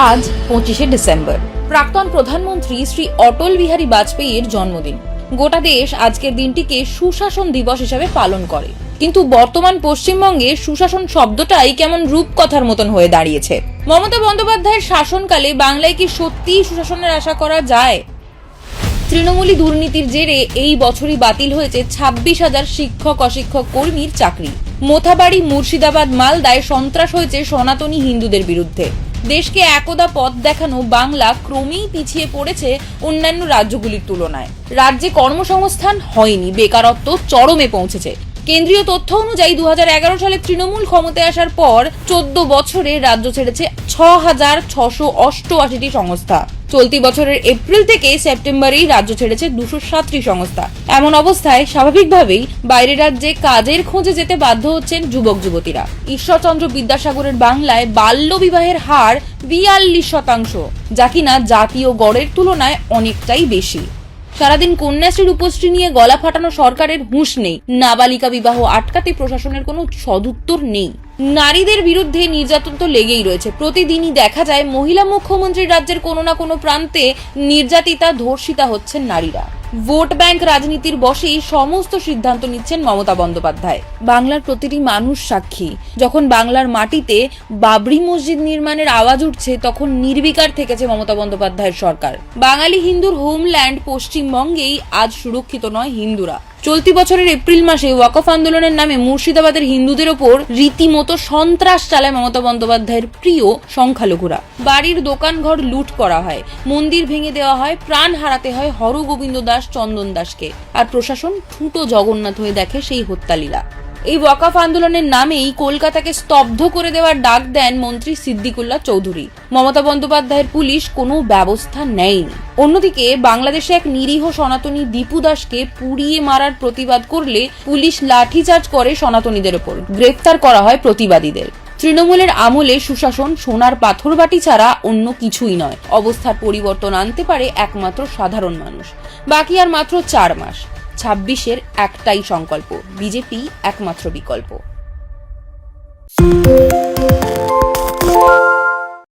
আজ 25শে ডিসেম্বর প্রাক্তন প্রধানমন্ত্রী শ্রী অটল বিহারী বাজপেয়ীর জন্মদিন। গোটা দেশ আজকের দিনটিকে সুশাসন দিবস হিসেবে পালন করে, কিন্তু বর্তমান পশ্চিমবঙ্গে সুশাসন শব্দটাই কেমন রূপকথার মতন হয়ে দাঁড়িয়েছে। মমতা বন্দ্যোপাধ্যায়ের শাসনকালে বাংলায় কি সত্যিই সুশাসনের আশা করা যায়? তৃণমূলী দুর্নীতির জেরে এই বছরই বাতিল হয়েছে 26,000 শিক্ষক অশিক্ষক কর্মীর চাকরি। মোথাবাড়ি, মুর্শিদাবাদ, মালদায় সন্ত্রাস হয়েছে সনাতনী হিন্দুদের বিরুদ্ধে। দেশকে একদা পথ দেখানো বাংলা ক্রমেই পিছিয়ে পড়েছে অন্যান্য রাজ্যগুলির তুলনায়। রাজ্যে কর্মসংস্থান হয়নি, বেকারত্ব চরমে পৌঁছেছে। কেন্দ্রীয় তথ্য অনুযায়ী 2011 সালে তৃণমূল ক্ষমতায় আসার পর 14 বছরে রাজ্য ছেড়েছে 6,688টি সংস্থা। চলতি বছরের এপ্রিল থেকে সেপ্টেম্বরেই রাজ্য ছেড়েছে 207টি সংস্থা। এমন অবস্থায় স্বাভাবিকভাবেই বাইরের রাজ্যে কাজের খোঁজে যেতে বাধ্য হচ্ছেন যুবক যুবতীরা। ঈশ্বরচন্দ্র বিদ্যাসাগরের বাংলায় বাল্য বিবাহের হার 42%, যা কিনা জাতীয় গড়ের তুলনায় অনেকটাই বেশি। সারাদিন কন্যাশ্রীর উপশ্রী নিয়ে গলা ফাটানো সরকারের হুঁশ নেই। নাবালিকা বিবাহ আটকাতে প্রশাসনের কোনো সদুত্তর নেই। নারীদের বিরুদ্ধে নির্যাতন তো লেগেই রয়েছে। প্রতিদিনই দেখা যায় মহিলা মুখ্যমন্ত্রীর রাজ্যের কোনো না কোনো প্রান্তে নির্যাতিতা, ধর্ষিতা হচ্ছেন নারীরা। ভোট ব্যাংক রাজনীতির বশেই সমস্ত সিদ্ধান্ত নিচ্ছেন মমতা বন্দ্যোপাধ্যায়। বাংলার প্রতিটি মানুষ সাক্ষী। যখন বাংলার মাটিতে বাবরি মসজিদ নির্মাণের আওয়াজ উঠছে, তখন নির্বিকার থেকেছে মমতা বন্দ্যোপাধ্যায়ের সরকার। বাঙালি হিন্দুর হোমল্যান্ড পশ্চিমবঙ্গেই আজ সুরক্ষিত নয় হিন্দুরা। চলতি বছরের এপ্রিল মাসে ওয়াকফ আন্দোলনের নামে মুর্শিদাবাদের হিন্দুদের ওপর রীতিমতো সন্ত্রাস চালায় মমতা বন্দ্যোপাধ্যায়ের প্রিয় সংখ্যালঘুরা। বাড়ির দোকানঘর লুট করা হয়, মন্দির ভেঙে দেওয়া হয়, প্রাণ হারাতে হয় হরগোবিন্দ দাস, চন্দন দাসকে। আর প্রশাসন ঠুঁটো জগন্নাথ হয়ে দেখে সেই হত্যালীলা। এই ওয়াকফ আন্দোলনের নামেই কলকাতাকে স্তব্ধ করে দেওয়ার ডাক দেন মন্ত্রী সিদ্দিকুল্লাহ চৌধুরী। মমতা বন্দ্যোপাধ্যায়ের পুলিশ কোনো ব্যবস্থা নেয়নি। অন্যদিকে বাংলাদেশে এক নিরীহ সনাতনী দীপু দাসকে পুড়িয়ে মারার প্রতিবাদ করলে পুলিশ লাঠিচার্জ করে সনাতনীদের ওপর। গ্রেফতার করা হয় প্রতিবাদীদের। তৃণমূলের আমলে সুশাসন সোনার পাথর বাটি ছাড়া অন্য কিছুই নয়। অবস্থার পরিবর্তন আনতে পারে একমাত্র সাধারণ মানুষ। বাকি আর মাত্র 4 মাস। 26-এর একটাই সংকল্প, বিজেপি একমাত্র বিকল্প।